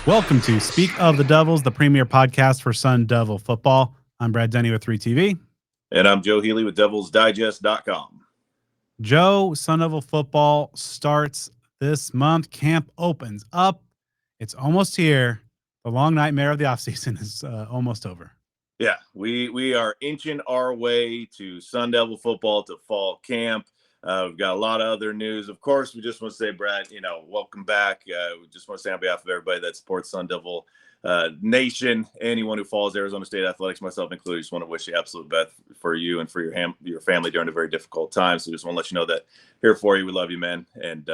Welcome to Speak of the Devils, the premier podcast for Sun Devil football. I'm Brad Denny with 3TV. And I'm Joe Healey with DevilsDigest.com. Joe, Sun Devil football starts this month. Camp opens up. It's almost here. The long nightmare of the offseason is almost over. Yeah, we are inching our way to Sun Devil football, to fall camp. We've got a lot of other news. Of course, we just want to say, Brad, welcome back. We just want to say on behalf of everybody that supports Sun Devil Nation, anyone who follows Arizona State athletics, myself included, just want to wish the absolute best for you and for your family during a very difficult time. So just want to let you know that here for you. We love you, man. And,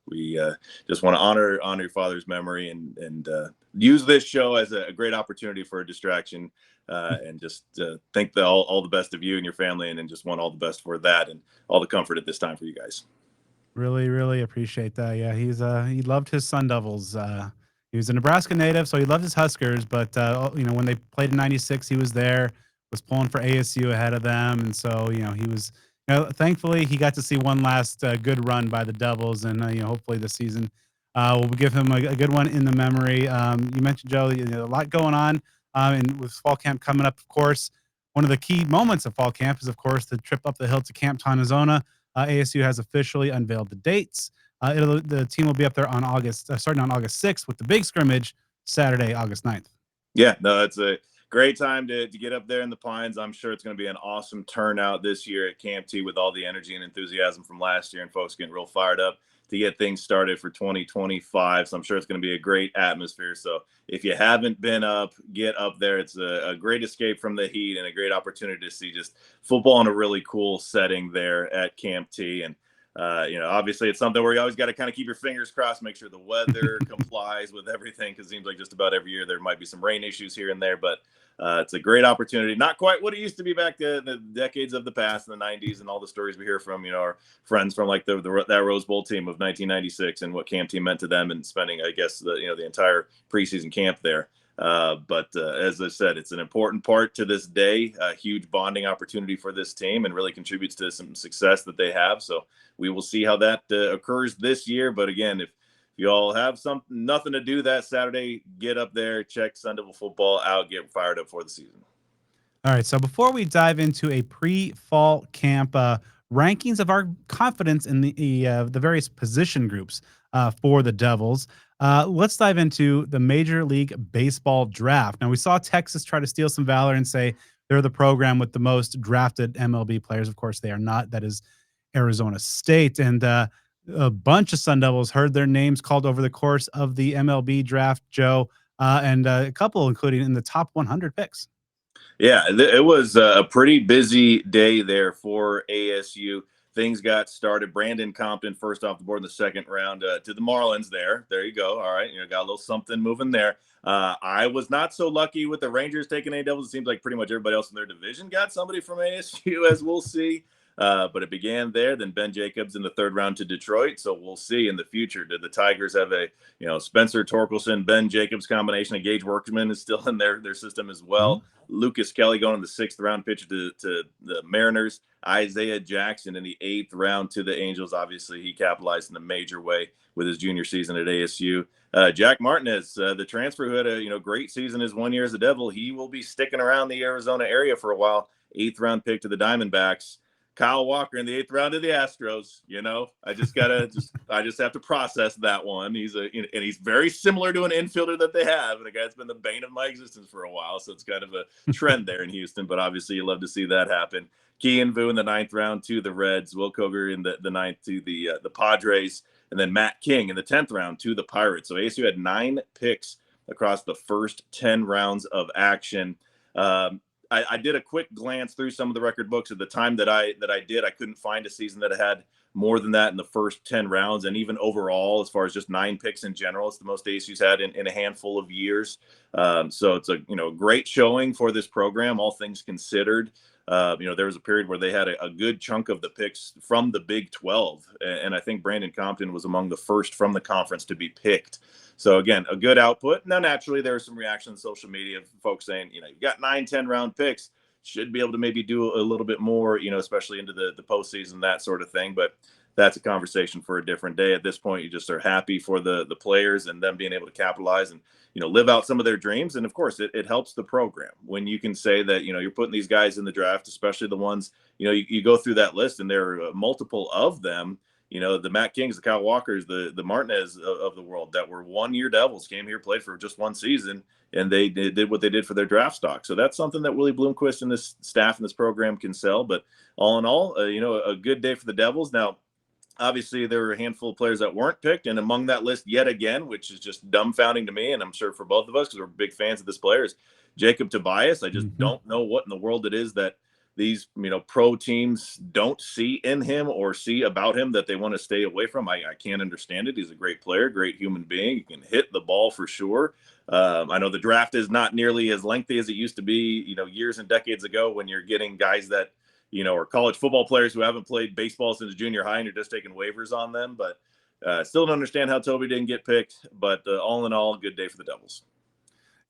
we just want to honor your father's memory and use this show as a great opportunity for a distraction. And just think all the best of you and your family, and just want all the best for that and all the comfort at this time for you guys. Really, really appreciate that. Yeah, he loved his Sun Devils. He was a Nebraska native, so he loved his Huskers. But when they played in '96, he was there, was pulling for ASU ahead of them, and so he was. Thankfully, he got to see one last good run by the Devils, and hopefully this season will give him a good one in the memory. You mentioned, Joe, a lot going on. And with fall camp coming up, of course, one of the key moments of fall camp is, of course, the trip up the hill to Camp Tonizona. ASU has officially unveiled the dates. The team will be up there on starting on August 6th with the big scrimmage Saturday, August 9th. Yeah, no, it's a great time to get up there in the Pines. I'm sure it's going to be an awesome turnout this year at Camp T with all the energy and enthusiasm from last year and folks getting real fired up to get things started for 2025. So I'm sure it's going to be a great atmosphere. So if you haven't been up, get up there. It's a great escape from the heat and a great opportunity to see just football in a really cool setting there at Camp T. And, obviously it's something where you always got to kind of keep your fingers crossed, make sure the weather complies with everything, because it seems like just about every year there might be some rain issues here and there, but it's a great opportunity. Not quite what it used to be back in the decades of the past in the 90s and all the stories we hear from, our friends from like that Rose Bowl team of 1996 and what camp team meant to them and spending, I guess, the entire preseason camp there. But as I said, it's an important part to this day, a huge bonding opportunity for this team and really contributes to some success that they have. So we will see how that occurs this year. But again, if you all have nothing to do that Saturday, get up there, check Sun Devil football out, get fired up for the season. All right. So before we dive into a pre-fall camp rankings of our confidence in the various position groups for the Devils, let's dive into the Major League Baseball draft. Now, we saw Texas try to steal some valor and say they're the program with the most drafted MLB players. Of course, they are not. That is Arizona State. And a bunch of Sun Devils heard their names called over the course of the MLB draft, Joe, and a couple, including in the top 100 picks. Yeah, it was a pretty busy day there for ASU. Things got started. Brandon Compton first off the board in the second round to the Marlins there. There you go. All right. Got a little something moving there. I was not so lucky with the Rangers taking A Devils. It seems like pretty much everybody else in their division got somebody from ASU, as we'll see. But it began there. Then Ben Jacobs in the third round to Detroit. So we'll see in the future. Did the Tigers have a Spencer Torkelson, Ben Jacobs combination? A Gage Workman is still in their system as well. Mm-hmm. Lucas Kelly going in the sixth round pitcher to the Mariners. Isaiah Jackson in the eighth round to the Angels. Obviously, he capitalized in a major way with his junior season at ASU. Jack Martinez, the transfer who had a great season his 1 year as a Devil, he will be sticking around the Arizona area for a while. Eighth round pick to the Diamondbacks. Kyle Walker in the eighth round of the Astros. I just have to process that one. And he's very similar to an infielder that they have, and a guy that's been the bane of my existence for a while. So it's kind of a trend there in Houston. But obviously, you love to see that happen. Kean Vu in the ninth round to the Reds. Will Koger in the ninth to the Padres, and then Matt King in the 10th round to the Pirates. So ASU had 9 picks across the first 10 rounds of action. I did a quick glance through some of the record books at the time that I did. I couldn't find a season that had more than that in the first 10 rounds. And even overall, as far as just 9 picks in general, it's the most ASU's had in a handful of years. So it's a great showing for this program, all things considered. There was a period where they had a good chunk of the picks from the Big 12. And I think Brandon Compton was among the first from the conference to be picked. So, again, a good output. Now, naturally, there was some reaction on social media of folks saying, you got 9, 10 round picks, should be able to maybe do a little bit more, especially into the postseason, that sort of thing. But that's a conversation for a different day. At this point, you just are happy for the players and them being able to capitalize and live out some of their dreams. And of course, it helps the program when you can say that you're putting these guys in the draft, especially the ones you go through that list and there are multiple of them. The Matt Kings, the Kyle Walkers, the Martinez of the world that were 1-year Devils, came here, played for just one season, and they did what they did for their draft stock. So that's something that Willie Bloomquist and this staff and this program can sell. But all in all, a good day for the Devils. Now, obviously, there were a handful of players that weren't picked, and among that list yet again, which is just dumbfounding to me, and I'm sure for both of us because we're big fans of this player, is Jacob Tobias. I just don't know what in the world it is that these pro teams don't see in him or see about him that they want to stay away from. I can't understand it. He's a great player, great human being. He can hit the ball for sure. I know the draft is not nearly as lengthy as it used to be, years and decades ago when you're getting guys that or college football players who haven't played baseball since junior high and you're just taking waivers on them. But still don't understand how Toby didn't get picked. But all in all, good day for the Devils.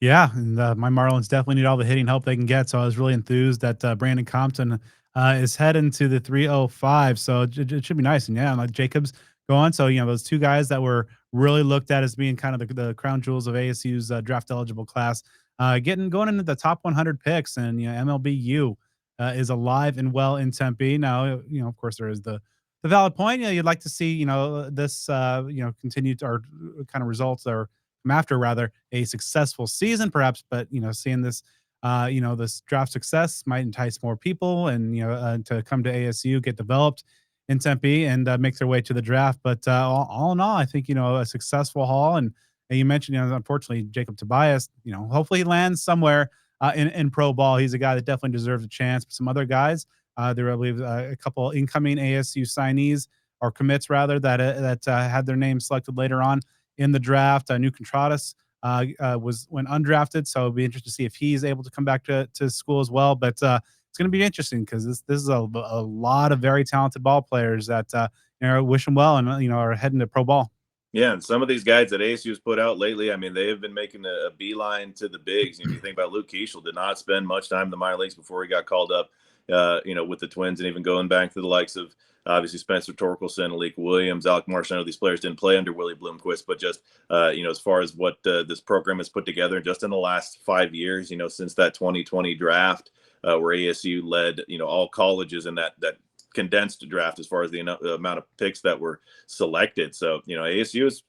Yeah, and my Marlins definitely need all the hitting help they can get. So I was really enthused that Brandon Compton is heading to the 305. So it should be nice. And yeah, like Jacobs going. So those two guys that were really looked at as being kind of the crown jewels of ASU's draft eligible class, going into the top 100 picks, and MLBU is alive and well in Tempe. Now, of course, there is the valid point. You'd like to see this continued or kind of results or after rather a successful season, perhaps. But seeing this, this draft success might entice more people, and to come to ASU, get developed in Tempe, and make their way to the draft. But all in all, I think a successful haul. And you mentioned, unfortunately, Jacob Tobias. Hopefully he lands somewhere in pro ball. He's a guy that definitely deserves a chance. But some other guys, there are, I believe, a couple incoming ASU signees or commits rather that had their names selected later on in the draft. New Contradas went undrafted, so it'll be interesting to see if he's able to come back to school as well. But it's going to be interesting because this is a lot of very talented ball players that wish them well and are heading to pro ball. Yeah, and some of these guys that ASU's put out lately, I mean, they have been making a beeline to the bigs. You think about Luke Keeschel, did not spend much time in the minor leagues before he got called up, with the Twins, and even going back to the likes of obviously Spencer Torkelson, Alec Williams, Alec Marsh. I know these players didn't play under Willie Bloomquist, but just, as far as what this program has put together just in the last 5 years, since that 2020 draft, where ASU led, all colleges in that condensed draft as far as the amount of picks that were selected. So, ASU is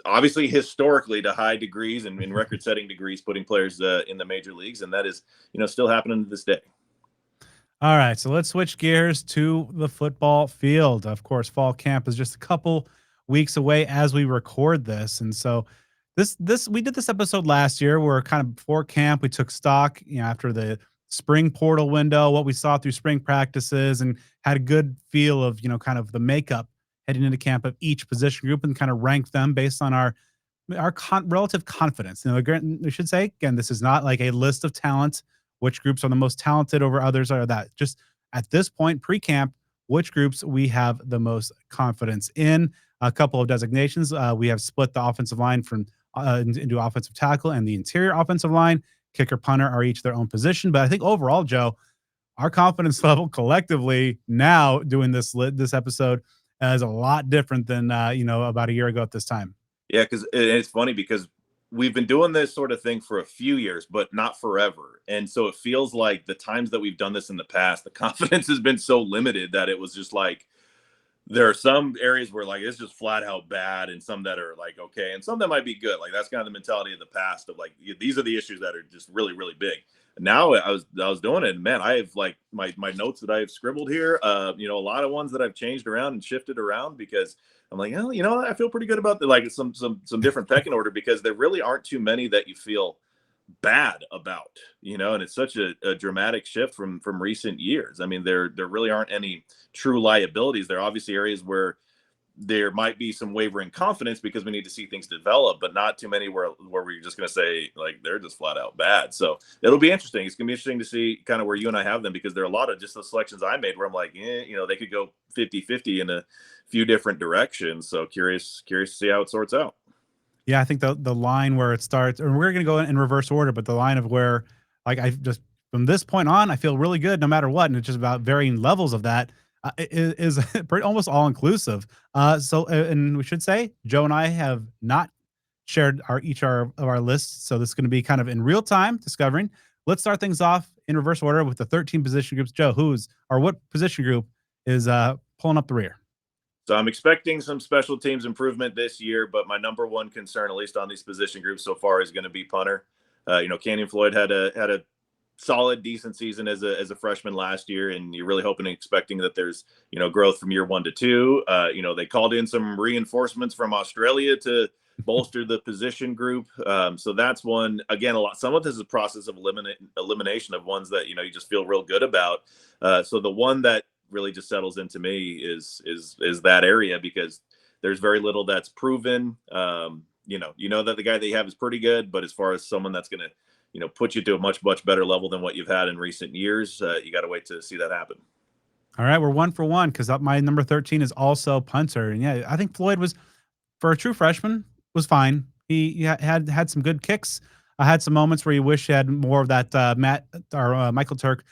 obviously historically to high degrees and in record-setting degrees putting players in the major leagues, and that is, still happening to this day. All right, so let's switch gears to the football field. Of course, fall camp is just a couple weeks away as we record this, and so this we did this episode last year. We're kind of before camp. We took stock, after the spring portal window, what we saw through spring practices, and had a good feel of kind of the makeup heading into camp of each position group, and kind of ranked them based on our relative confidence. We should say again, this is not like a list of talent. Which groups are the most talented over others, or that just at this point pre-camp, which groups we have the most confidence in. A couple of designations. We have split the offensive line from into offensive tackle and the interior offensive line. Kicker, punter are each their own position. But I think overall, Joe, our confidence level collectively now doing this episode is a lot different than about a year ago at this time. Yeah, because it's funny because we've been doing this sort of thing for a few years, but not forever. And so it feels like the times that we've done this in the past, the confidence has been so limited that it was just like, there are some areas where like, it's just flat out bad, and some that are like, okay. And some that might be good. Like that's kind of the mentality of the past of like, these are the issues that are just really, really big. Now I was doing it, and man, I have like my notes that I have scribbled here, a lot of ones that I've changed around and shifted around because I'm like, oh, I feel pretty good about some different pecking order, because there really aren't too many that you feel bad about, and it's such a dramatic shift from recent years. I mean, there really aren't any true liabilities. There are obviously areas where there might be some wavering confidence because we need to see things develop, but not too many where we're just going to say like they're just flat out bad. So it'll be interesting. It's going to be interesting to see kind of where you and I have them, because there are a lot of just the selections I made where I'm like, they could go 50-50 in a few different directions. So curious to see how it sorts out. Yeah, I think the line where it starts, and we're going to go in reverse order, but the line of where, like, I just from this point on, I feel really good no matter what, and it's just about varying levels of that. is pretty almost all inclusive. And we should say Joe and I have not shared of our lists, so this is going to be kind of in real time discovering. Let's start things off in reverse order with the 13 position groups. Joe, what position group is pulling up the rear? So I'm expecting some special teams improvement this year, but my number one concern, at least on these position groups so far, is going to be punter. Canyon Floyd had a solid, decent season as a freshman last year, and you're really hoping and expecting that there's growth from year 1 to 2. They called in some reinforcements from Australia to bolster the position group. So that's one. Again, some of this is a process of elimination of ones that you just feel real good about. So the one that really just settles into me is that area, because there's very little that's proven. That the guy that you have is pretty good, but as far as someone that's going to put you to a much better level than what you've had in recent years, you got to wait to see that happen. All right, we're 1 for 1 because my number 13 is also punter, and yeah, I think Floyd was, for a true freshman, was fine. He had some good kicks. I had some moments where you wish he had more of that Michael Turk,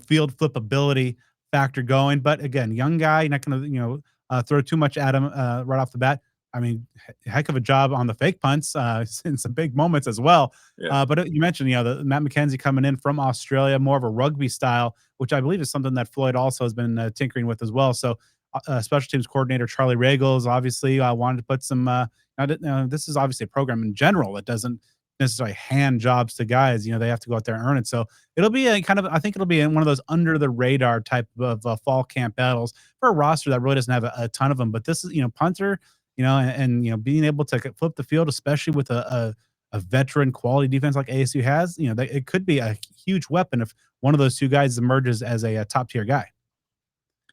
field flip ability factor going. But again, young guy, you're not going to throw too much at him right off the bat. I mean, heck of a job on the fake punts in some big moments as well. Yeah. But you mentioned, the Matt McKenzie coming in from Australia, more of a rugby style, which I believe is something that Floyd also has been tinkering with as well. So special teams coordinator Charlie Regals obviously wanted to put some. This is obviously a program in general that doesn't necessarily hand jobs to guys. They have to go out there and earn it. So it'll be I think it'll be in one of those under the radar type of fall camp battles for a roster that really doesn't have a ton of them. But this is, punter, and being able to flip the field, especially with a veteran quality defense like ASU has, that it could be a huge weapon if one of those two guys emerges as a top tier guy.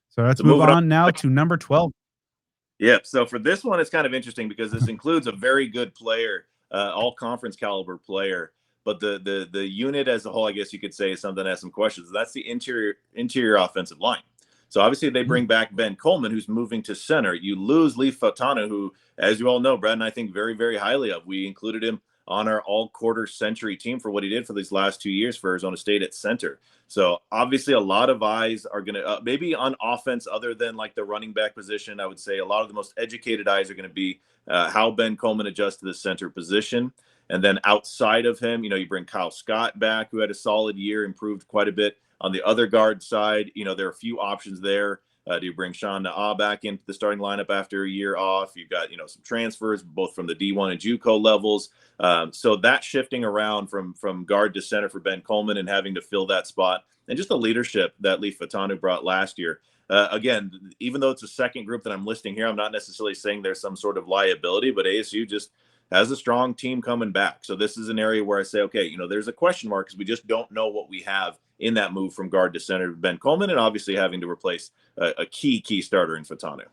So let's move on now to number 12. Yeah. So for this one, it's kind of interesting because this includes a very good player, all conference caliber player, but the unit as a whole, I guess you could say, is something that has some questions. That's the interior offensive line. So obviously they bring back Ben Coleman, who's moving to center. You lose Leif Fatanu, who, as you all know, Brad and I think very, very highly of. We included him on our all-quarter century team for what he did for these last 2 years for Arizona State at center. So obviously a lot of eyes are going to maybe on offense, other than like the running back position. I would say a lot of the most educated eyes are going to be how Ben Coleman adjusts to the center position. And then outside of him, you bring Kyle Scott back, who had a solid year, improved quite a bit. On the other guard side, there are a few options there. Do you bring Sean Na'a back into the starting lineup after a year off? You've got, some transfers, both from the D1 and JUCO levels. So that shifting around from guard to center for Ben Coleman and having to fill that spot, and just the leadership that Leif Fatanu brought last year. Again, even though it's a second group that I'm listing here, I'm not necessarily saying there's some sort of liability, but ASU just has a strong team coming back. So this is an area where I say, okay, there's a question mark because we just don't know what we have in that move from guard to center to Ben Coleman, and obviously having to replace a key starter in Fatanu.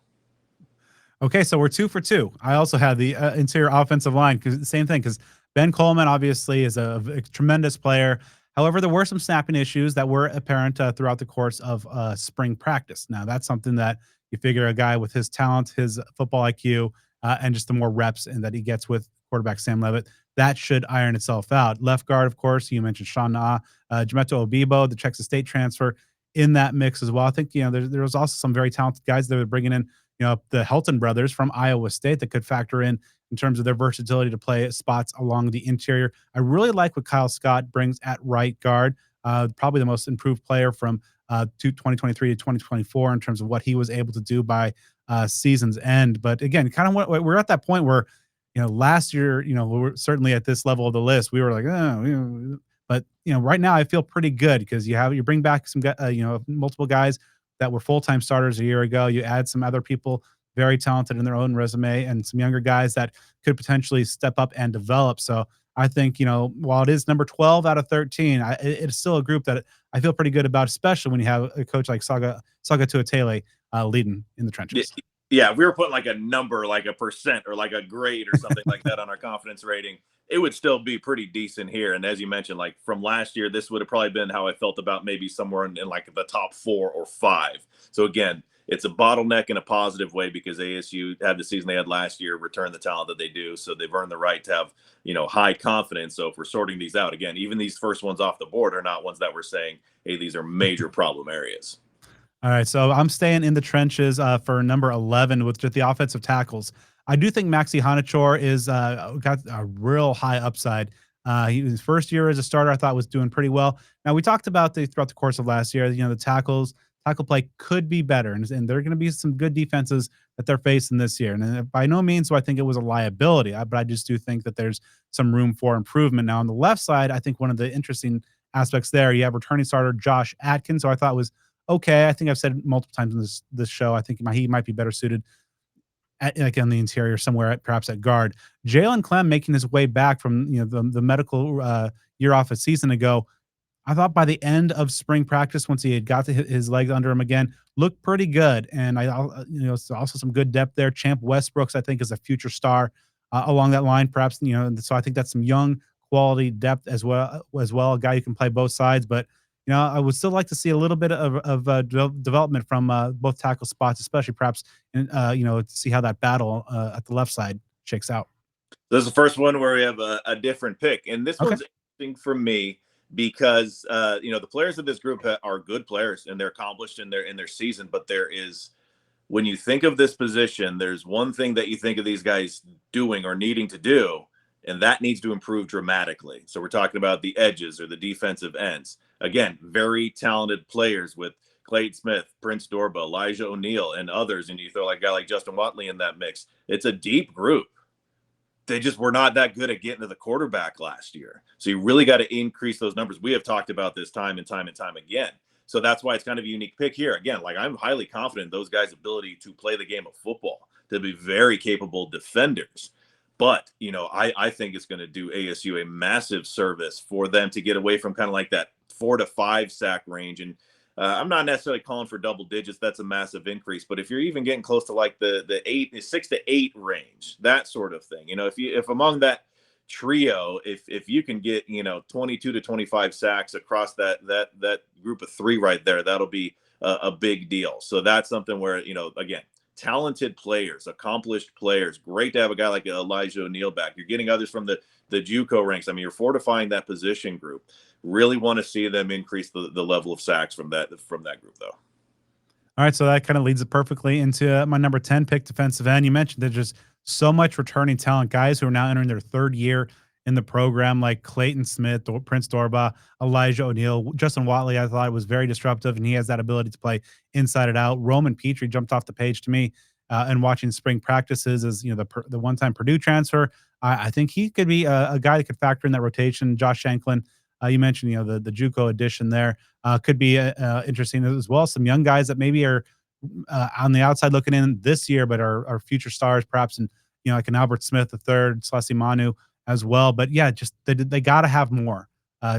Okay, so we're 2 for 2. I also have the interior offensive line, because same thing, because Ben Coleman obviously is a tremendous player. However, there were some snapping issues that were apparent throughout the course of spring practice. Now, that's something that you figure a guy with his talent, his football IQ, and just the more reps and that he gets with quarterback Sam Levitt, that should iron itself out. Left guard, of course, you mentioned Sean Na'a, Jameto Obibo, the Texas State transfer, in that mix as well. I think, there was also some very talented guys that were bringing in, the Helton brothers from Iowa State that could factor in terms of their versatility to play spots along the interior. I really like what Kyle Scott brings at right guard, probably the most improved player from 2023 to 2024 in terms of what he was able to do by season's end. But again, kind of we're at that point where, last year, we were certainly at this level of the list. We were like, oh, but right now I feel pretty good because you bring back some, multiple guys that were full-time starters a year ago. You add some other people very talented in their own resume and some younger guys that could potentially step up and develop. So I think, while it is number 12 out of 13, it's still a group that I feel pretty good about, especially when you have a coach like Saga Tuatele leading in the trenches. Yeah, if we were putting like a number, like a percent or like a grade or something like that on our confidence rating, it would still be pretty decent here. And as you mentioned, like from last year, this would have probably been how I felt about maybe somewhere in like the top 4 or 5. So again, it's a bottleneck in a positive way because ASU had the season they had last year, return the talent that they do. So they've earned the right to have, high confidence. So if we're sorting these out, again, even these first ones off the board are not ones that we're saying, hey, these are major problem areas. All right, so I'm staying in the trenches for number 11 with just the offensive tackles. I do think Maxi Honachor is got a real high upside. His first year as a starter, I thought was doing pretty well. Now we talked about throughout the course of last year. The tackle play could be better, and there are going to be some good defenses that they're facing this year. And by no means do I think it was a liability, but I just do think that there's some room for improvement. Now on the left side, I think one of the interesting aspects there, you have returning starter Josh Atkins, who I thought was okay. I think I've said multiple times in this show. I think he might be better suited like on the interior somewhere, perhaps at guard. Jalen Clem making his way back from the medical year off a season ago. I thought by the end of spring practice, once he had got to his legs under him again, looked pretty good. And also some good depth there. Champ Westbrooks, I think, is a future star along that line, perhaps. So I think that's some young quality depth as well. A guy who can play both sides, but I would still like to see a little bit of development from both tackle spots, especially perhaps, to see how that battle at the left side shakes out. This is the first one where we have a different pick, and this Okay. one's interesting for me because the players of this group are good players and they're accomplished in their season. But when you think of this position, there's one thing that you think of these guys doing or needing to do, and that needs to improve dramatically. So we're talking about the edges or the defensive ends. Again, very talented players with Clayton Smith, Prince Dorba, Elijah O'Neal, and others, and you throw like a guy like Justin Watley in that mix. It's a deep group. They just were not that good at getting to the quarterback last year. So you really got to increase those numbers. We have talked about this time and time and time again. So that's why it's kind of a unique pick here. Again, like I'm highly confident in those guys' ability to play the game of football, to be very capable defenders. But, I think it's going to do ASU a massive service for them to get away from kind of like that 4 to 5 sack range. And I'm not necessarily calling for double digits. That's a massive increase. But if you're even getting close to like the 6 to 8 range, that sort of thing, if among that trio, if you can get 22 to 25 sacks across that group of 3 right there, that'll be a big deal. So that's something where again, talented players, accomplished players. Great to have a guy like Elijah O'Neal back. You're getting others from the JUCO ranks. I mean, you're fortifying that position group. Really want to see them increase the level of sacks from that group, though. All right, so that kind of leads it perfectly into my number 10 pick, defensive end. You mentioned there's just so much returning talent, guys who are now entering their third year in the program, like Clayton Smith, Prince Dorba, Elijah O'Neal, Justin Watley. I thought was very disruptive, and he has that ability to play inside and out. Roman Petrie jumped off the page to me, and watching spring practices as the one-time Purdue transfer. I think he could be a guy that could factor in that rotation. Josh Shanklin, you mentioned the JUCO addition there. Could be interesting as well. Some young guys that maybe are on the outside looking in this year, but are future stars, perhaps, and like an Albert Smith the third, Slesi Manu as well. But yeah, just they got to have more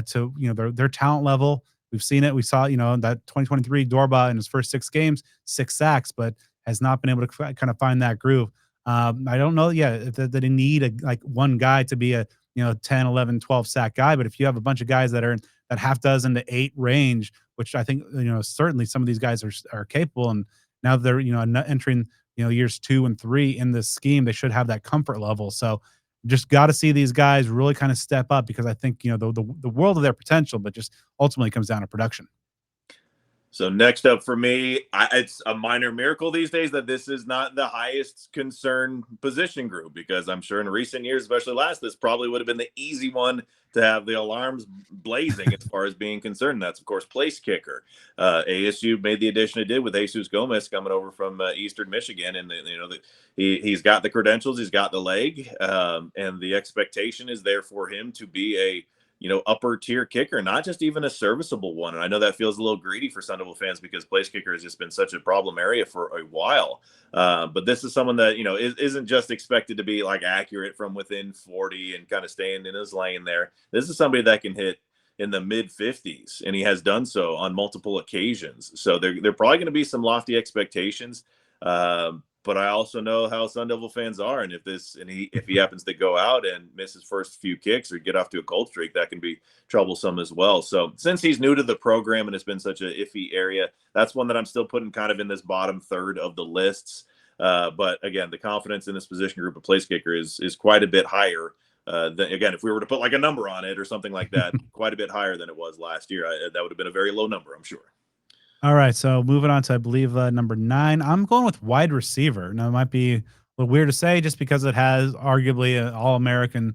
to their talent level. We've seen it. We saw that 2023 Dorba in his first 6 games, 6 sacks, but has not been able to kind of find that groove. I don't know. Yeah, that they need like one guy to be a 10, 11, 12 sack guy. But if you have a bunch of guys that are in that half dozen to 8 range, which I think certainly some of these guys are capable, and now they're entering years 2 and 3 in this scheme, they should have that comfort level. So just got to see these guys really kind of step up, because I think the world of their potential, but just ultimately comes down to production. So next up for me, it's a minor miracle these days that this is not the highest concern position group, because I'm sure in recent years, especially this probably would have been the easy one to have the alarms blazing as far as being concerned. That's, of course, place kicker. ASU made the addition it did with Jesus Gomez coming over from Eastern Michigan, and he's got the credentials, he's got the leg, and the expectation is there for him to be a upper tier kicker, not just even a serviceable one. And I know that feels a little greedy for Sun Devil fans because place kicker has just been such a problem area for a while. But this is someone that, isn't just expected to be like accurate from within 40 and kind of staying in his lane there. This is somebody that can hit in the mid 50s, and he has done so on multiple occasions. So they're probably going to be some lofty expectations. But I also know how Sun Devil fans are, and if he happens to go out and miss his first few kicks or get off to a cold streak, that can be troublesome as well. So since he's new to the program and it's been such an iffy area, that's one that I'm still putting kind of in this bottom third of the lists. But again, the confidence in this position group of place kicker is quite a bit higher. Again, if we were to put like a number on it or something like that, quite a bit higher than it was last year. That would have been a very low number, I'm sure. All right, so moving on to, I believe, number 9. I'm going with wide receiver. Now, it might be a little weird to say just because it has arguably an All-American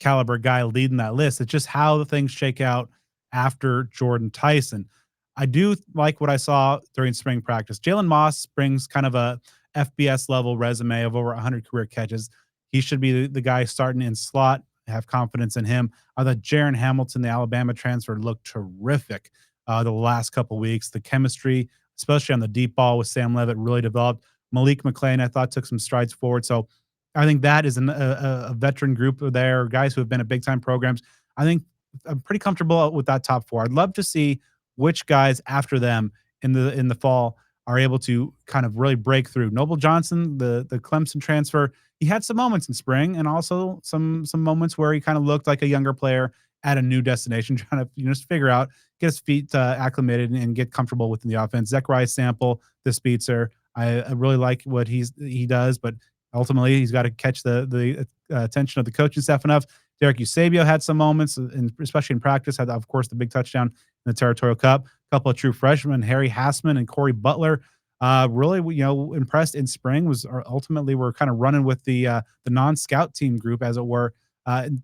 caliber guy leading that list. It's just how the things shake out after Jordan Tyson. I do like what I saw during spring practice. Jalen Moss brings kind of a FBS level resume of over 100 career catches. He should be the guy starting in slot. I have confidence in him. I thought Jaron Hamilton, the Alabama transfer, looked terrific the last couple weeks. The chemistry, especially on the deep ball with Sam Levitt, really developed. Malik McClain, I thought, took some strides forward. So I think that is a veteran group there, guys who have been at big time programs. I think I'm pretty comfortable with that top 4. I'd love to see which guys after them in the fall are able to kind of really break through. Noble Johnson, the Clemson transfer, he had some moments in spring and also some moments where he kind of looked like a younger player at a new destination, trying to just figure out, get his feet acclimated and get comfortable within the offense. Zechariah Sample, the speedster, I really like what he does, but ultimately he's got to catch the attention of the coaching staff enough. Derek Eusebio had some moments, and especially in practice, had of course the big touchdown in the Territorial Cup. A couple of true freshmen, Harry Hassman and Corey Butler. Really, impressed in spring. Was ultimately we're kind of running with the non-scout team group, as it were,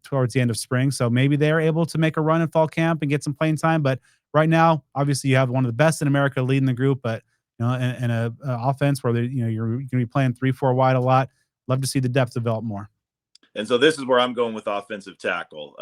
towards the end of spring. So maybe they're able to make a run in fall camp and get some playing time. But right now, obviously, you have one of the best in America leading the group, but in a offense where you're going to be playing 3-4 wide a lot. Love to see the depth develop more. And so this is where I'm going with offensive tackle.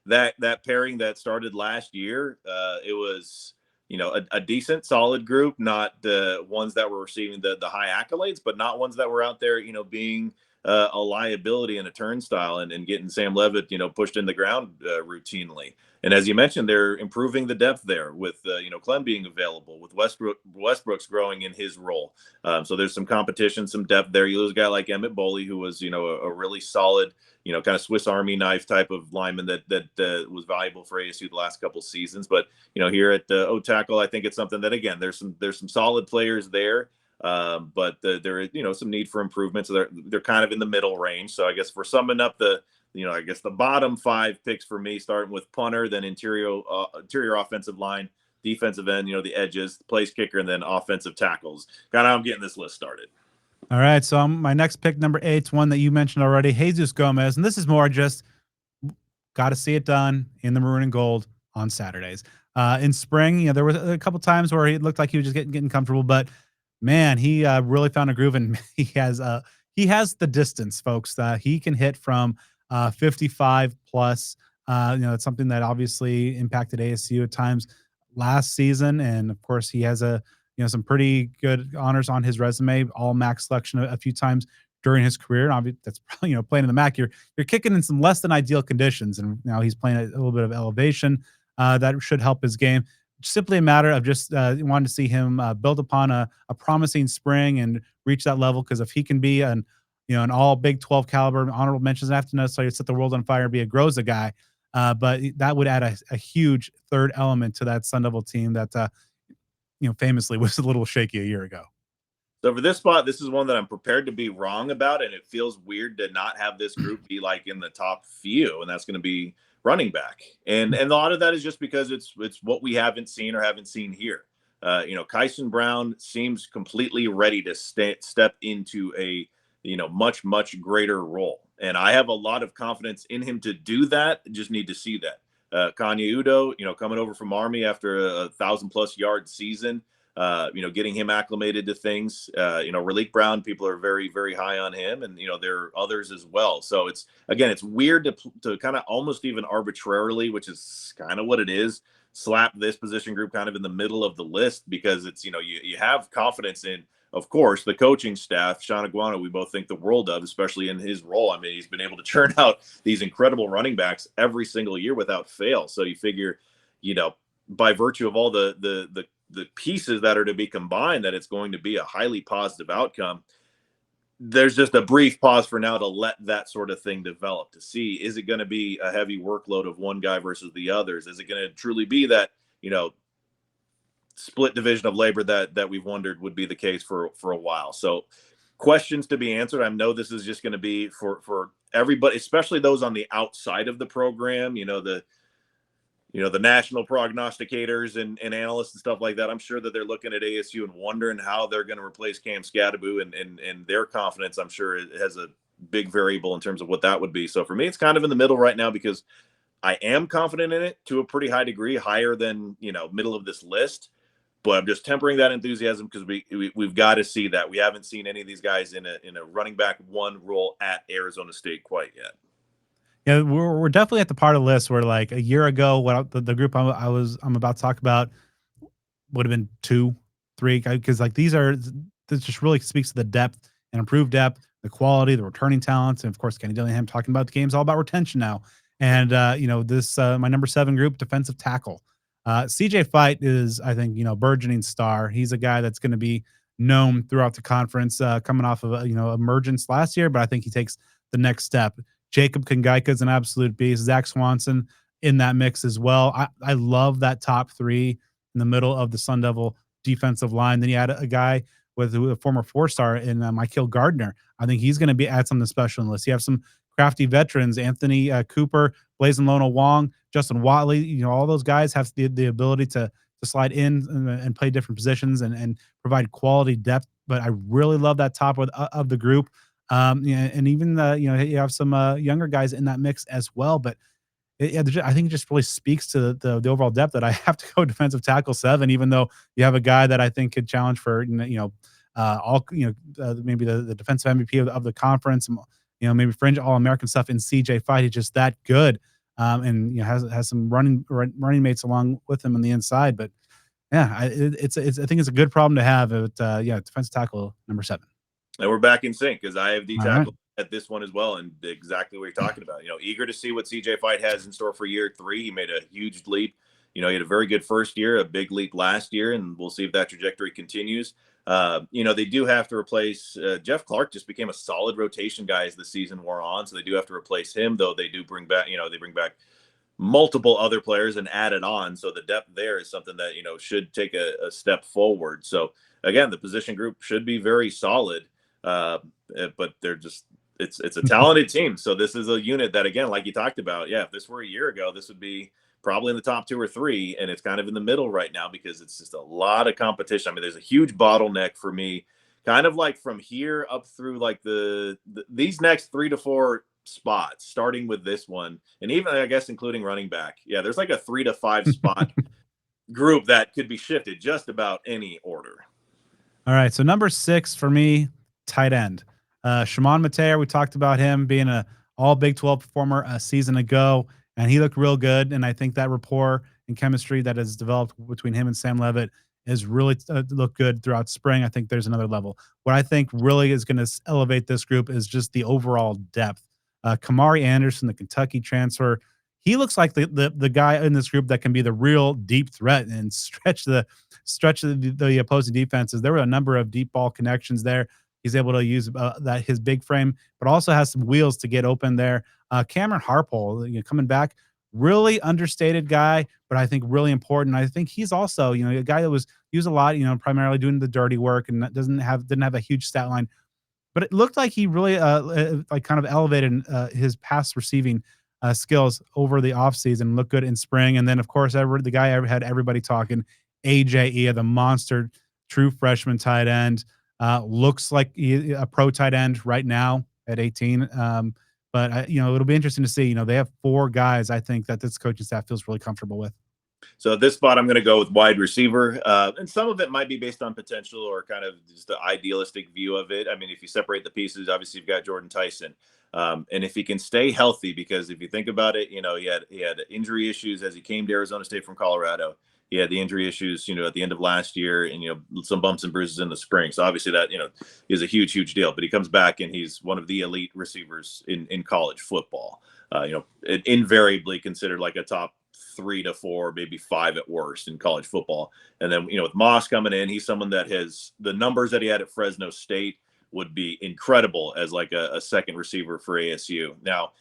That pairing that started last year, it was a decent, solid group, not the ones that were receiving the high accolades, but not ones that were out there, being a liability and a turnstile and getting Sam Levitt, pushed in the ground routinely. And as you mentioned, they're improving the depth there with, Clem being available, with Westbrook's growing in his role. So there's some competition, some depth there. You lose a guy like Emmett Boley, who was, a really solid, kind of Swiss Army knife type of lineman that was valuable for ASU the last couple seasons. But, here at the O tackle, I think it's something that, again, there's some solid players there. But there is, some need for improvement. So they're kind of in the middle range. So I guess for summing up the bottom 5 picks for me, starting with punter, then interior offensive line, defensive end, the edges, place kicker, and then offensive tackles. Kind of how I'm getting this list started. All right. So my next pick, number 8, one that you mentioned already, Jesus Gomez. And this is more just got to see it done in the maroon and gold on Saturdays. In spring, there was a couple times where he looked like he was just getting comfortable, but man, he really found a groove, and he has the distance, folks. He can hit from 55 plus. It's something that obviously impacted ASU at times last season, and of course, he has some pretty good honors on his resume, all MAC selection a few times during his career. And obviously, that's probably playing in the MAC. You're kicking in some less than ideal conditions, and now he's playing at a little bit of elevation. That should help his game. Simply a matter of just wanting to see him build upon a promising spring and reach that level. Because if he can be an all Big 12 caliber, honorable mentions, and have to necessarily set the world on fire and be a Groza guy, but that would add a huge third element to that Sun Devil team that famously was a little shaky a year ago. So for this spot, this is one that I'm prepared to be wrong about, and it feels weird to not have this group be like in the top few, and that's going to be running back. And a lot of that is just because it's what we haven't seen here. Kyson Brown seems completely ready to step into a much greater role, and I have a lot of confidence in him to do that. Just need to see that. Kanye Udo, coming over from Army after a 1,000+ yard season. Getting him acclimated to things. Raleek Brown, people are very, very high on him, and there are others as well. So it's weird to kind of almost even arbitrarily, which is kind of what it is, slap this position group kind of in the middle of the list, because it's you have confidence in, of course, the coaching staff. Sean Iguana, we both think the world of, especially in his role. I mean, he's been able to churn out these incredible running backs every single year without fail. So you figure, by virtue of all the pieces that are to be combined, that it's going to be a highly positive outcome. There's just a brief pause for now to let that sort of thing develop, to see, is it going to be a heavy workload of one guy versus the others? Is it going to truly be that, split division of labor that we've wondered would be the case for a while? So questions to be answered. I know this is just going to be for everybody, especially those on the outside of the program, the national prognosticators and analysts and stuff like that, I'm sure that they're looking at ASU and wondering how they're going to replace Cam Scadaboo, and their confidence, I'm sure, it has a big variable in terms of what that would be. So for me, it's kind of in the middle right now because I am confident in it to a pretty high degree, higher than, middle of this list. But I'm just tempering that enthusiasm because we've got to see that. We haven't seen any of these guys in a running back one role at Arizona State quite yet. Yeah, we're definitely at the part of the list where, like, a year ago, what the group I'm about to talk about would have been 2, 3, because like this just really speaks to the depth and improved depth, the quality, the returning talents, and of course Kenny Dillingham talking about the game's all about retention now. And this my number 7 group, defensive tackle. CJ Fight is, I think, burgeoning star. He's a guy that's going to be known throughout the conference, coming off of emergence last year, but I think he takes the next step. Jacob Kangaika is an absolute beast. Zach Swanson in that mix as well. I love that top 3 in the middle of the Sun Devil defensive line. Then you had a guy with a former 4-star in Mykel Gardner. I think he's going to add something special in the list. You have some crafty veterans, Anthony Cooper, Blazin Lona Wong, Justin Watley. All those guys have the ability to slide in and play different positions and provide quality depth. But I really love that top of the group. And even you have some younger guys in that mix as well. But I think it just really speaks to the overall depth that I have to go defensive tackle 7, even though you have a guy that I think could challenge for maybe the defensive MVP of the conference, maybe fringe All-American stuff in CJ Fight. He's just that good, and has some running mates along with him on the inside. But yeah, I think it's a good problem to have. Defensive tackle number 7. And we're back in sync because I have D tackle at this one as well, and exactly what you're talking about. Eager to see what CJ Fight has in store for year 3. He made a huge leap. He had a very good first year, a big leap last year, and we'll see if that trajectory continues. They do have to replace Jeff Clark. Just became a solid rotation guy as the season wore on, so they do have to replace him. Though they do bring back, they bring back multiple other players and add it on. So the depth there is something that should take a step forward. So again, the position group should be very solid. But they're just it's a talented team. So this is a unit that, again, like you talked about, if this were a year ago, this would be probably in the top 2 or 3, and it's kind of in the middle right now because it's just a lot of competition. I mean, there's a huge bottleneck for me, kind of like from here up through like these next 3 to 4 spots, starting with this one, and even I guess including running back. Yeah, there's like a 3 to 5 spot group that could be shifted just about any order. All right, so number 6 for me, tight end. Shimon Mateer, we talked about him being an all Big 12 performer a season ago, and he looked real good. And I think that rapport and chemistry that has developed between him and Sam Levitt has really looked good throughout spring. I think there's another level. What I think really is going to elevate this group is just the overall depth. Kamari Anderson, the Kentucky transfer, he looks like the guy in this group that can be the real deep threat and stretch the opposing defenses. There were a number of deep ball connections there. He's able to use his big frame, but also has some wheels to get open there. Cameron Harpole, coming back, really understated guy, but I think really important. I think he's also, a guy that was used a lot, primarily doing the dirty work and didn't have a huge stat line, but it looked like he really kind of elevated his pass receiving skills over the offseason, looked good in spring. And then, of course, the guy had everybody talking, AJ, the monster true freshman tight end. Looks like a pro tight end right now at 18. But it'll be interesting to see. They have 4 guys I think that this coaching staff feels really comfortable with. So at this spot, I'm going to go with wide receiver. And some of it might be based on potential or kind of just the idealistic view of it. I mean, if you separate the pieces, obviously you've got Jordan Tyson. And if he can stay healthy, because if you think about it, he had injury issues as he came to Arizona State from Colorado. He had the injury issues, at the end of last year, and, some bumps and bruises in the spring. So obviously that, is a huge, huge deal. But he comes back and he's one of the elite receivers in college football. Invariably considered like a top 3 to 4, maybe 5 at worst in college football. And then, with Moss coming in, he's someone that has the numbers that he had at Fresno State would be incredible as like a second receiver for ASU. Now,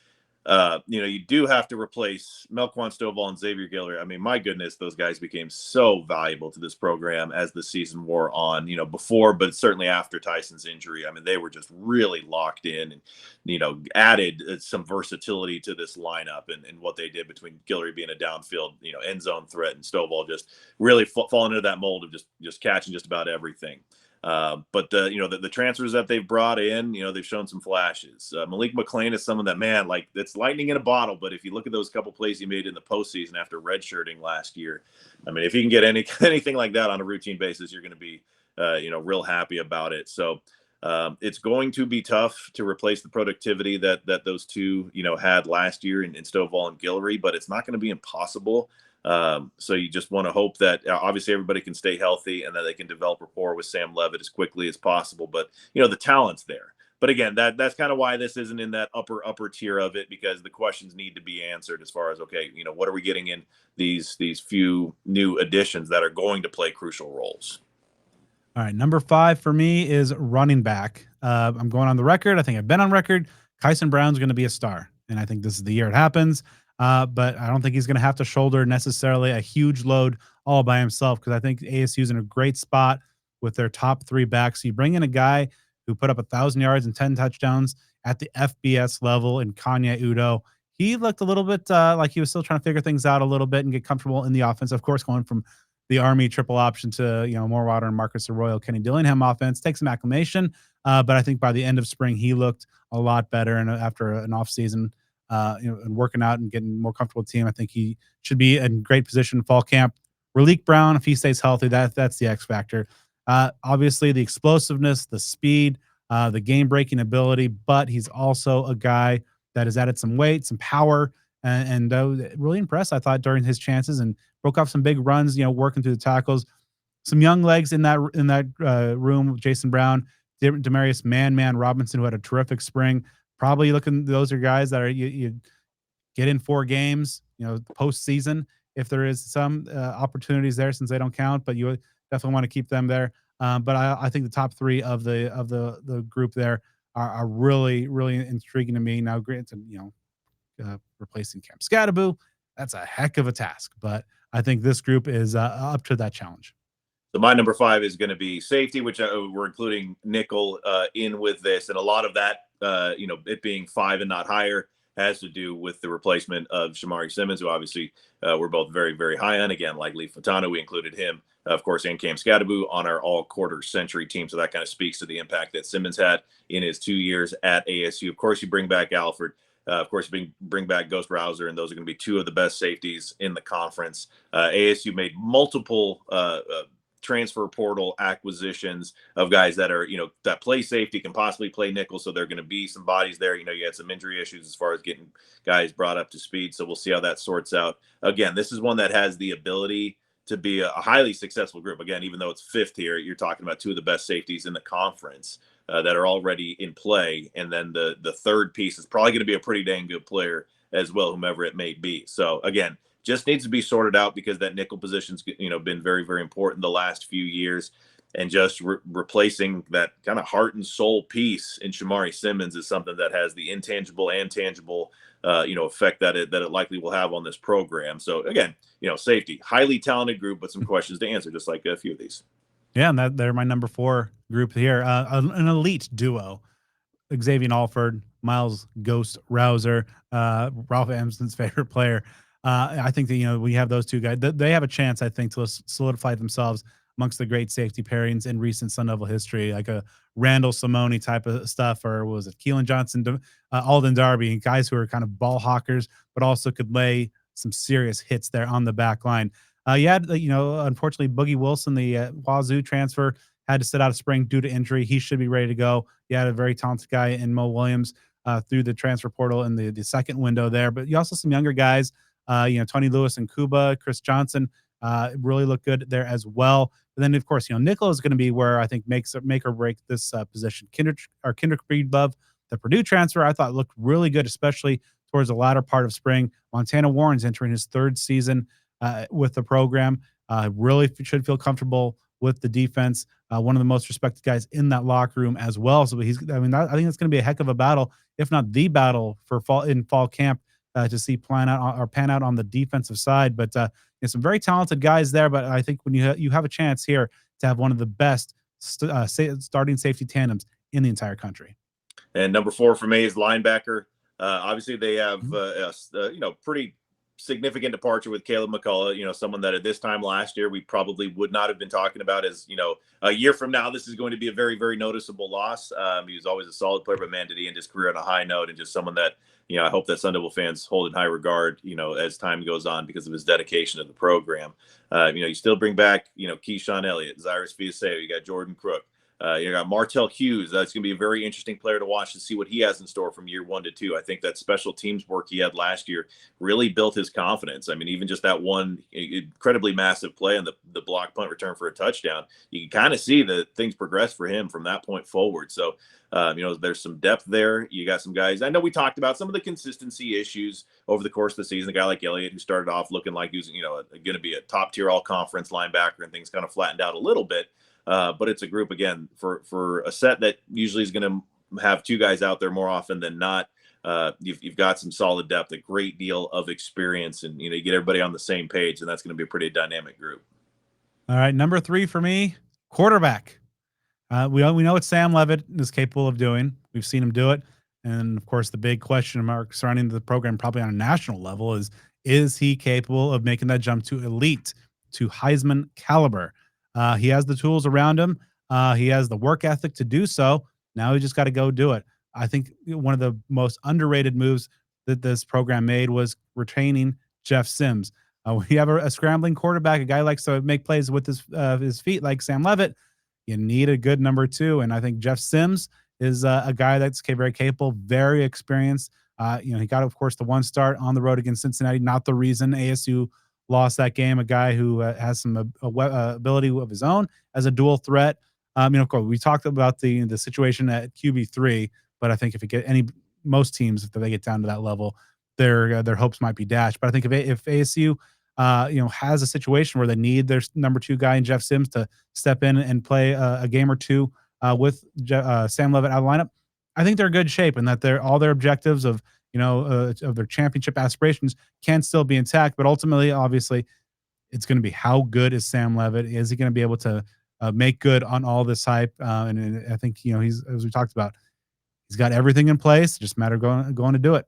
You do have to replace Melquan Stovall and Xavier Guillory. I mean, my goodness, those guys became so valuable to this program as the season wore on, before, but certainly after Tyson's injury. I mean, they were just really locked in and, added some versatility to this lineup and what they did between Guillory being a downfield, end zone threat, and Stovall just really falling into that mold of just catching just about everything. But the transfers that they've brought in, they've shown some flashes. Malik McClain is someone that, man, like, that's lightning in a bottle. But if you look at those couple plays he made in the postseason after redshirting last year, I mean, if you can get anything like that on a routine basis, you're going to be, real happy about it. So it's going to be tough to replace the productivity that those two, had last year in Stovall and Guillory, but it's not going to be impossible. So you just want to hope that obviously everybody can stay healthy and that they can develop rapport with Sam Levitt as quickly as possible. But, the talent's there. But again, that's kind of why this isn't in that upper tier of it, because the questions need to be answered as far as, okay, what are we getting in these few new additions that are going to play crucial roles? All right, number 5 for me is running back. I'm going on the record. I think I've been on record. Kyson Brown's going to be a star, and I think this is the year it happens. But I don't think he's going to have to shoulder necessarily a huge load all by himself, because I think ASU's in a great spot with their top 3 backs. You bring in a guy who put up 1,000 yards and 10 touchdowns at the FBS level in Kanye Udo. He looked a little bit like he was still trying to figure things out a little bit and get comfortable in the offense. Of course, going from the Army triple option to, more water and Marcus Arroyo, Kenny Dillingham offense takes some acclimation. But I think by the end of spring, he looked a lot better. And after an offseason, and working out and getting more comfortable with the team, I think he should be in great position in fall camp. Raleek Brown, if he stays healthy, that's the X factor. Obviously, the explosiveness, the speed, the game-breaking ability, but he's also a guy that has added some weight, some power, and really impressed, I thought, during his chances, and broke off some big runs, working through the tackles. Some young legs in that room with Jason Brown, Demarius Man Robinson, who had a terrific spring. Probably those are guys that are you get in 4 games, postseason, if there is some opportunities there, since they don't count, but you definitely want to keep them there. But I think the top 3 of the group there are really, really intriguing to me. Now, granted, replacing Cam Scattaboo, that's a heck of a task, but I think this group is up to that challenge. So my number 5 is going to be safety, which we're including nickel in with this. And a lot of that, it being 5 and not higher, has to do with the replacement of Shamari Simmons, who obviously we're both very, very high on. Again, like Lee Fatano, we included him, of course, and Cam Scattaboo on our all-quarter century team. So that kind of speaks to the impact that Simmons had in his 2 years at ASU. Of course, you bring back Alfred. Of course, bring back Ghost Rouser, and those are going to be 2 of the best safeties in the conference. ASU made multiple transfer portal acquisitions of guys that are, that play safety, can possibly play nickel. So there are going to be some bodies there. You had some injury issues as far as getting guys brought up to speed. So we'll see how that sorts out. Again, this is one that has the ability to be a highly successful group. Again, even though it's 5th here, you're talking about 2 of the best safeties in the conference that are already in play. And then the third piece is probably going to be a pretty dang good player as well, whomever it may be. So again, just needs to be sorted out, because that nickel position's, been very, very important the last few years. And just replacing that kind of heart and soul piece in Shamari Simmons is something that has the intangible and tangible, effect that it likely will have on this program. So again, safety, highly talented group, but some questions to answer, just like a few of these. Yeah, and they're my number 4 group here. An elite duo. Xavier Alford, Miles Ghost Rouser, Ralph Emerson's favorite player. I think that, we have those 2 guys. They have a chance, I think, to solidify themselves amongst the great safety pairings in recent Sun Devil history, like a Randall Simone type of stuff, or was it Keelan Johnson, Alden Darby, guys who are kind of ball hawkers, but also could lay some serious hits there on the back line. You had, unfortunately, Boogie Wilson, the Wazoo transfer, had to sit out of spring due to injury. He should be ready to go. You had a very talented guy in Mo Williams through the transfer portal in the second window there. But you also some younger guys, Tony Lewis and Kuba, Chris Johnson, really look good there as well. But then, of course, nickel is going to be where I think make or break this position. Kendrick Breedlove, the Purdue transfer, I thought looked really good, especially towards the latter part of spring. Montana Warren's entering his 3rd season with the program. Really should feel comfortable with the defense. One of the most respected guys in that locker room as well. So I think it's going to be a heck of a battle, if not the battle for fall camp to see pan out on the defensive side. But some very talented guys there. But I think when you have a chance here to have one of the best starting safety tandems in the entire country. And number 4 for me is linebacker. Obviously, they have pretty significant departure with Caleb McCullough. Someone that at this time last year we probably would not have been talking about as a year from now. This is going to be a very, very noticeable loss. He was always a solid player, but man, did he end his career on a high note, and just someone that I hope that Sun Devil fans hold in high regard. As time goes on because of his dedication to the program. You still bring back Keyshawn Elliott, Cyrus Fiaseo, you got Jordan Crook. You got Martell Hughes. That's going to be a very interesting player to watch to see what he has in store from year 1 to 2. I think that special teams work he had last year really built his confidence. I mean, even just that one incredibly massive play on the block punt return for a touchdown, you can kind of see that things progress for him from that point forward. So, there's some depth there. You got some guys. I know we talked about some of the consistency issues over the course of the season. A guy like Elliott, who started off looking like he was, going to be a top tier all conference linebacker, and things kind of flattened out a little bit. But it's a group, again, for a set that usually is going to have 2 guys out there more often than not. You've got some solid depth, a great deal of experience, and you get everybody on the same page, and that's going to be a pretty dynamic group. All right, number 3 for me, quarterback. We know what Sam Levitt is capable of doing. We've seen him do it, and of course, the big question mark surrounding the program, probably on a national level, is he capable of making that jump to elite, to Heisman caliber? He has the tools around him. He has the work ethic to do so. Now he just got to go do it. I think one of the most underrated moves that this program made was retaining Jeff Sims. We have a scrambling quarterback, a guy who likes to make plays with his feet like Sam Levitt. You need a good number 2, and I think Jeff Sims is a guy that's very capable, very experienced. He got, of course, the 1 start on the road against Cincinnati. Not the reason ASU lost that game. A guy who has some ability of his own as a dual threat. Of course, we talked about the situation at QB3, but I think if most teams, if they get down to that level, their hopes might be dashed. But I think if ASU has a situation where they need their number 2 guy in Jeff Sims to step in and play a game or 2 with Sam Levitt out of the lineup, I think they're in good shape, and that all their objectives of their championship aspirations can still be intact. But ultimately, obviously, it's going to be how good is Sam Levitt? Is he going to be able to make good on all this hype? And I think he's, as we talked about, he's got everything in place. Just a matter of going to do it.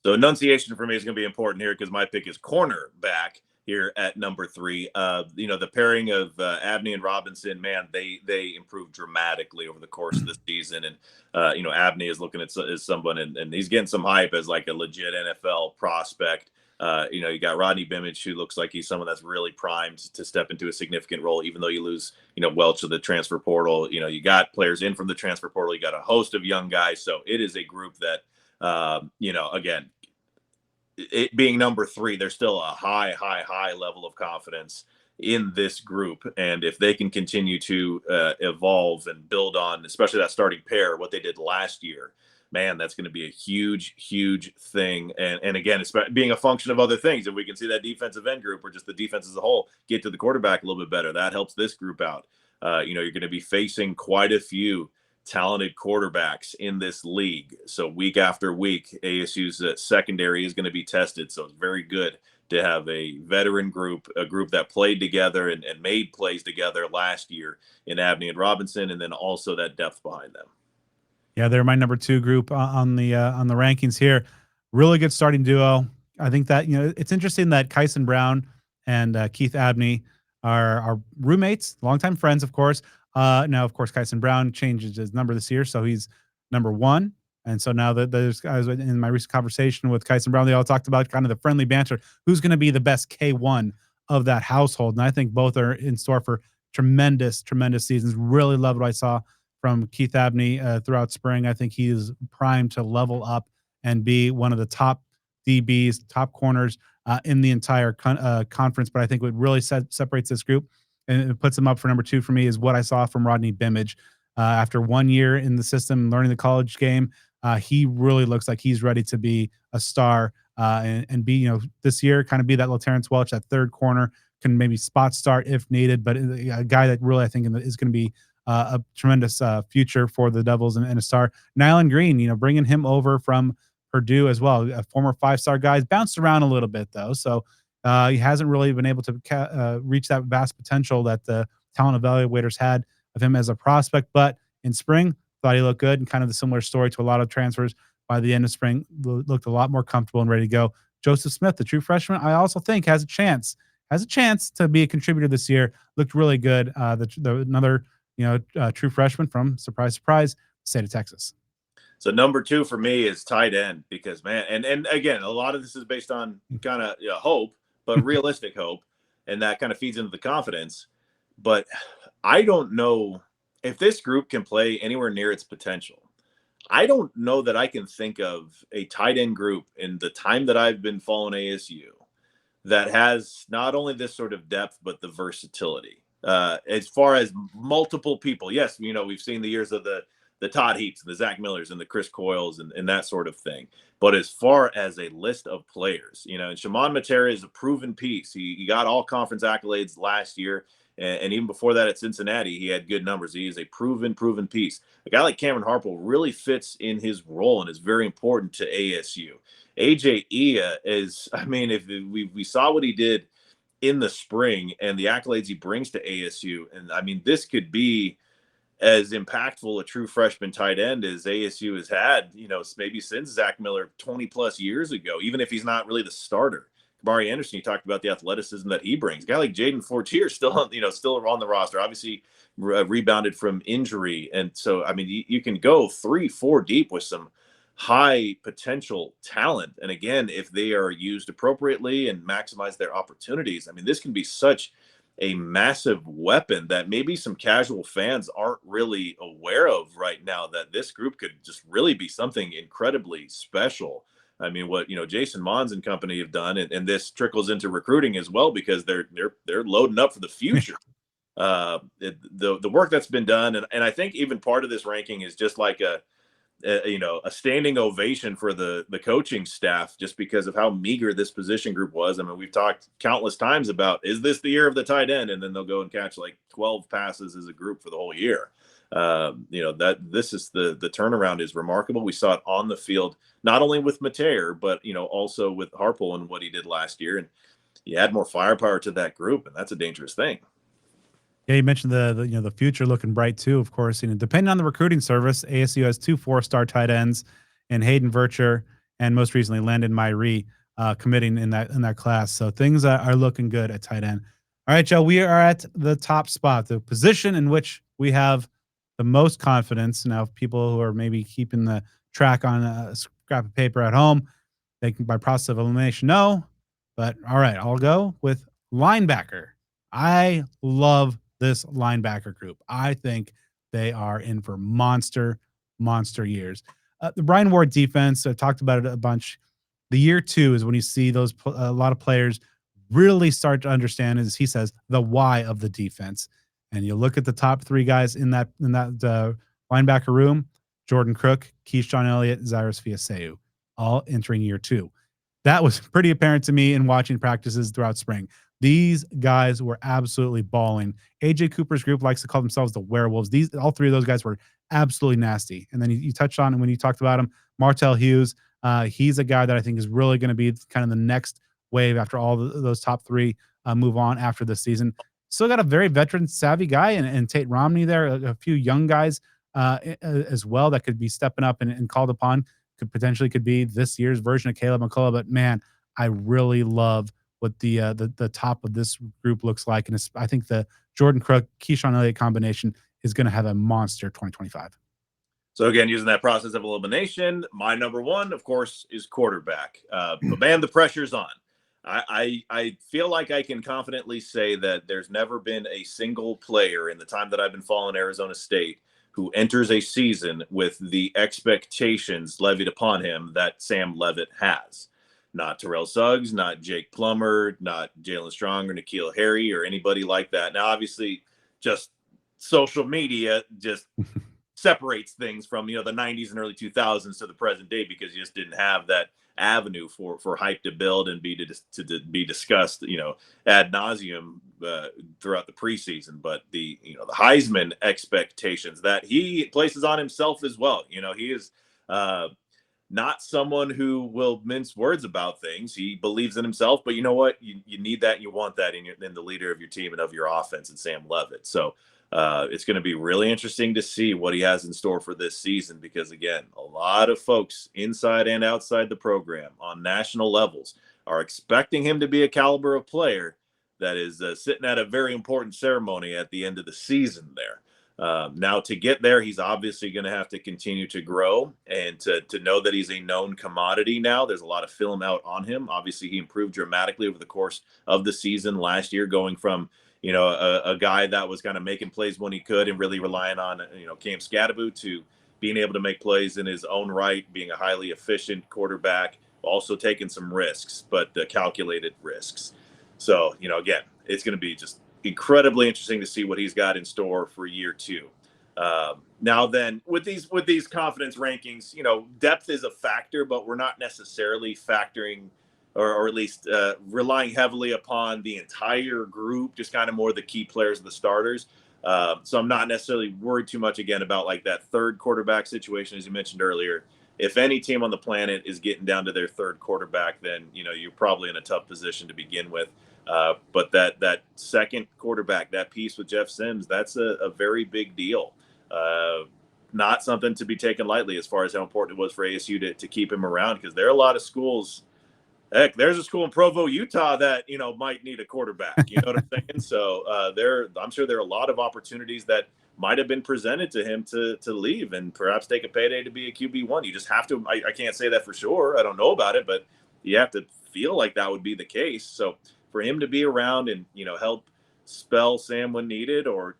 So enunciation for me is going to be important here because my pick is cornerback here at number 3. The pairing of Abney and Robinson, man, they improved dramatically over the course of the season. And, Abney is looking at as someone, and he's getting some hype as like a legit NFL prospect. You got Rodney Bimage, who looks like he's someone that's really primed to step into a significant role, even though you lose, Welch to the transfer portal. You got players in from the transfer portal. You got a host of young guys. So it is a group that, again, it being number 3, there's still a high level of confidence in this group. And if they can continue to evolve and build on, especially that starting pair, what they did last year, man, that's going to be a huge thing. And again, it's being a function of other things. If we can see that defensive end group or just the defense as a whole get to the quarterback a little bit better, that helps this group out. You're going to be facing quite a few talented quarterbacks in this league. So week after week, ASU's secondary is going to be tested. So it's very good to have a veteran group, a group that played together and made plays together last year in Abney and Robinson, and then also that depth behind them. Yeah, they're my number 2 group on the rankings here. Really good starting duo. I think that it's interesting that Kyson Brown and Keith Abney are roommates, longtime friends, of course. Now, of course, Kyson Brown changes his number this year, so he's number 1. And so now that there's guys in my recent conversation with Kyson Brown, they all talked about kind of the friendly banter. Who's going to be the best K1 of that household? And I think both are in store for tremendous seasons. Really loved what I saw from Keith Abney throughout spring. I think he is primed to level up and be one of the top DBs, top corners in the entire conference. But I think what really separates this group and it puts him up for number 2 for me is what I saw from Rodney Bimage. After 1 year in the system, learning the college game, he really looks like he's ready to be a star and be, this year, kind of be that little Terrence Welch, that third corner, can maybe spot start if needed, but a guy that really I think is going to be a tremendous future for the Devils and a star. Nyland Green, bringing him over from Purdue as well, a former 5-star guy. He's bounced around a little bit though, so he hasn't really been able to reach that vast potential that the talent evaluators had of him as a prospect. But in spring, thought he looked good, and kind of the similar story to a lot of transfers. By the end of spring, looked a lot more comfortable and ready to go. Joseph Smith, the true freshman, I also think has a chance to be a contributor this year. Looked really good. Another true freshman from surprise state of Texas. So number 2 for me is tight end, because man, and again, a lot of this is based on kind of hope, but realistic hope, and that kind of feeds into the confidence. But I don't know if this group can play anywhere near its potential. I don't know that I can think of a tight end group in the time that I've been following ASU that has not only this sort of depth, but the versatility. As far as multiple people, yes, we've seen the years of the Todd Heaps, the Zach Millers, and the Chris Coyles, and that sort of thing. But as far as a list of players, and Shimon Matera is a proven piece. He got all conference accolades last year. And even before that at Cincinnati, he had good numbers. He is a proven piece. A guy like Cameron Harpel really fits in his role and is very important to ASU. AJ Ia is, if we saw what he did in the spring and the accolades he brings to ASU, and this could be as impactful a true freshman tight end as ASU has had, maybe since Zach Miller 20 plus years ago, even if he's not really the starter. Kamari Anderson, you talked about the athleticism that he brings. A guy like Jaden Fortier still on the roster, obviously rebounded from injury. And so, you can go 3-4 deep with some high potential talent. And again, if they are used appropriately and maximize their opportunities, this can be such a massive weapon that maybe some casual fans aren't really aware of right now, that this group could just really be something incredibly special. What Jason Mons and company have done, and this trickles into recruiting as well, because they're loading up for the future. The work that's been done, and I think even part of this ranking is just like a standing ovation for the coaching staff, just because of how meager this position group was. We've talked countless times about, is this the year of the tight end? And then they'll go and catch like 12 passes as a group for the whole year. That this is the turnaround is remarkable. We saw it on the field, not only with Mateer, but also with Harpel and what he did last year. And you add more firepower to that group, and that's a dangerous thing. Yeah, you mentioned the future looking bright too. Of course, depending on the recruiting service, ASU has 2 4-star tight ends, and Hayden Vercher, and most recently Landon Myrie committing in that class. So things are looking good at tight end. All right, Joe, we are at the top spot, the position in which we have the most confidence. Now, people who are maybe keeping the track on a scrap of paper at home, they can, by process of elimination, know. But all right, I'll go with linebacker. I love this linebacker group. I think they are in for monster years. The Brian Ward defense, I talked about it a bunch. The year 2 is when you see a lot of players really start to understand, as he says, the why of the defense. And you look at the top 3 guys in that linebacker room: Jordan Crook, Keyshawn Elliott, Zyrus Fiaseu, all entering year 2. That was pretty apparent to me in watching practices throughout spring. These guys were absolutely balling. AJ Cooper's group likes to call themselves the werewolves. All 3 of those guys were absolutely nasty. And then you touched on, when you talked about him, Martell Hughes. He's a guy that I think is really going to be kind of the next wave after all those top 3 move on after this season. Still got a very veteran savvy guy and Tate Romney there, a few young guys as well that could be stepping up and called upon. Could be this year's version of Caleb McCullough. But man, I really love what the top of this group looks like. And I think the Jordan Crook, Keyshawn Elliott combination is going to have a monster 2025. So again, using that process of elimination, my number 1, of course, is quarterback. But man, the pressure's on. I feel like I can confidently say that there's never been a single player in the time that I've been following Arizona State who enters a season with the expectations levied upon him that Sam Leavitt has. Not Terrell Suggs, not Jake Plummer, not Jalen Strong or N'Keal Harry or anybody like that. Now, obviously, just social media just separates things from the 90s and early 2000s to the present day, because you just didn't have that avenue for hype to build and to be discussed, ad nauseum throughout the preseason. But the Heisman expectations that he places on himself as well. He is not someone who will mince words about things. He believes in himself, but you know what? You need that. You want that in the leader of your team and of your offense, and Sam Levitt. So it's going to be really interesting to see what he has in store for this season, because again, a lot of folks inside and outside the program on national levels are expecting him to be a caliber of player that is sitting at a very important ceremony at the end of the season there. Now, to get there, he's obviously going to have to continue to grow and to know that he's a known commodity now. There's a lot of film out on him. Obviously, he improved dramatically over the course of the season last year, going from a guy that was kind of making plays when he could and really relying on Cam Scadaboo to being able to make plays in his own right, being a highly efficient quarterback, also taking some risks, but calculated risks. So again, it's going to be just incredibly interesting to see what he's got in store for year two. Now then, with these confidence rankings, depth is a factor, but we're not necessarily factoring or at least relying heavily upon the entire group, just kind of more the key players, the starters. So I'm not necessarily worried too much again about like that third quarterback situation, as you mentioned earlier. If any team on the planet is getting down to their third quarterback, then you're probably in a tough position to begin with. But that second quarterback, that piece with Jeff Sims, that's a very big deal. Not something to be taken lightly as far as how important it was for ASU to keep him around, because there are a lot of schools. Heck, there's a school in Provo, Utah that might need a quarterback. You know what I'm saying? So I'm sure there are a lot of opportunities that might have been presented to him to leave and perhaps take a payday to be a QB1. You just have to. I can't say that for sure. I don't know about it, but you have to feel like that would be the case. So for him to be around and help spell Sam when needed, or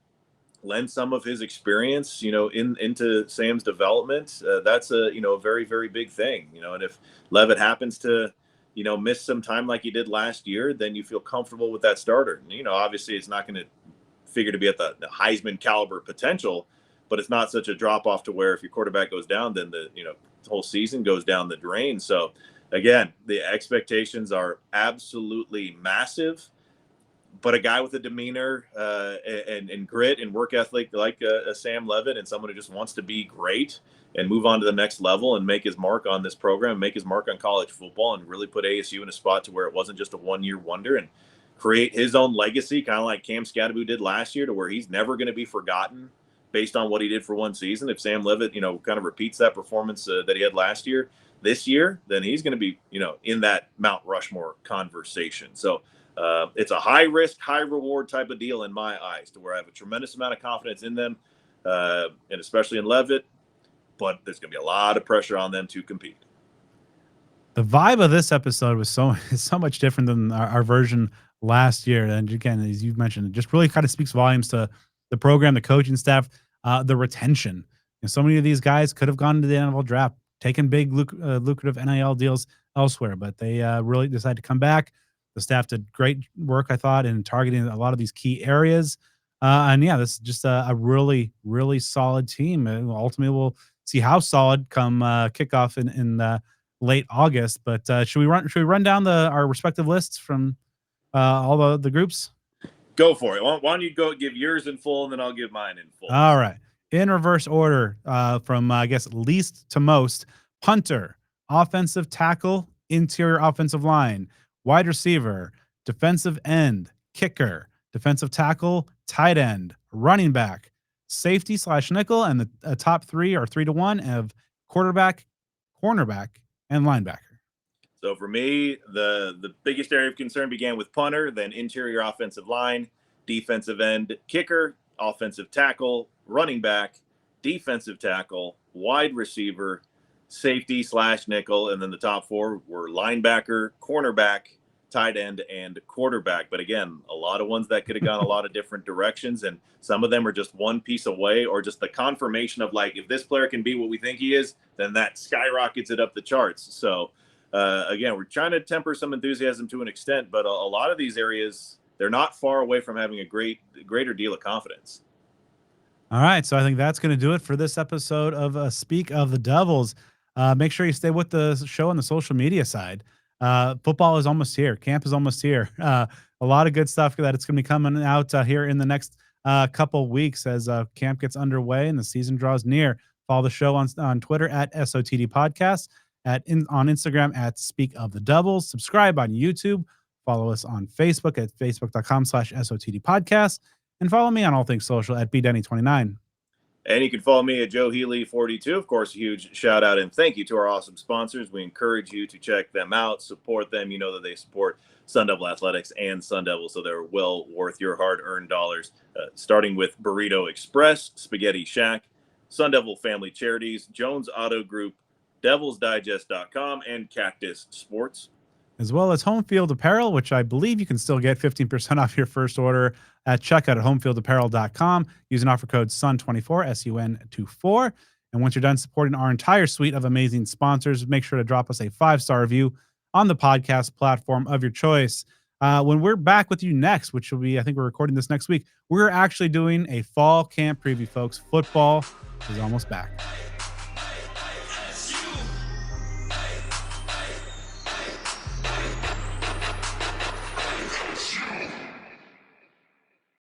lend some of his experience into Sam's development, that's a very, very big thing. And if Levitt happens to miss some time like he did last year, then you feel comfortable with that starter. And, obviously it's not going to figure to be at the Heisman caliber potential, but it's not such a drop off to where if your quarterback goes down, then the whole season goes down the drain. So again, the expectations are absolutely massive, but a guy with a demeanor and grit and work ethic like a Sam Levitt, and someone who just wants to be great and move on to the next level and make his mark on this program, make his mark on college football, and really put ASU in a spot to where it wasn't just a one-year wonder, and create his own legacy, kind of like Cam Scadaboo did last year, to where he's never going to be forgotten based on what he did for one season. If Sam Levitt, kind of repeats that performance that he had last year, this year, then he's going to be, in that Mount Rushmore conversation. So it's a high risk, high reward type of deal in my eyes, to where I have a tremendous amount of confidence in them, and especially in Levitt, but there's going to be a lot of pressure on them to compete. The vibe of this episode was so much different than our version last year. And again, as you mentioned, it just really kind of speaks volumes to the program, the coaching staff, the retention. So many of these guys could have gone to the NFL draft, taken big lucrative NIL deals elsewhere, but they really decided to come back. The staff did great work, I thought, in targeting a lot of these key areas. And yeah, this is just a really, really solid team. And ultimately, we'll see how solid come kickoff in late August. But should we run down our respective lists from all the groups? Go for it. Why don't you go give yours in full, and then I'll give mine in full. All right. In reverse order, from I guess least to most: punter, offensive tackle, interior offensive line, wide receiver, defensive end, kicker, defensive tackle, tight end, running back, safety / nickel, and the top three are 3-1 of quarterback, cornerback, and linebacker. So for me, the biggest area of concern began with punter, then interior offensive line, defensive end, kicker, offensive tackle, running back, defensive tackle, wide receiver, safety / nickel, and then the top four were linebacker, cornerback, tight end, and quarterback. But again, a lot of ones that could have gone a lot of different directions, and some of them are just one piece away, or just the confirmation of like, if this player can be what we think he is, then that skyrockets it up the charts. So again, we're trying to temper some enthusiasm to an extent, but a lot of these areas, they're not far away from having a greater deal of confidence. All right, so I think that's going to do it for this episode of Speak of the Devils. Make sure you stay with the show on the social media side. Football is almost here. Camp is almost here. A lot of good stuff that it's going to be coming out here in the next couple weeks as camp gets underway and the season draws near. Follow the show on Twitter at SOTD Podcast, on Instagram at Speak of the Devils. Subscribe on YouTube. Follow us on Facebook at facebook.com/SOTD Podcast. And follow me on all things social at bdenny29. And you can follow me at Joe Healey 42. Of course, a huge shout out and thank you to our awesome sponsors. We encourage you to check them out, support them. You know that they support Sun Devil Athletics and Sun Devil, so they're well worth your hard-earned dollars. Starting with Burrito Express, Spaghetti Shack, Sun Devil Family Charities, Jones Auto Group, DevilsDigest.com, and Cactus Sports. As well as Home Field Apparel, which I believe you can still get 15% off your first order at checkout at homefieldapparel.com. Use an offer code SUN24, SUN24. And once you're done supporting our entire suite of amazing sponsors, make sure to drop us a 5-star review on the podcast platform of your choice. When we're back with you next, which will be, I think we're recording this next week, we're actually doing a fall camp preview, folks. Football is almost back.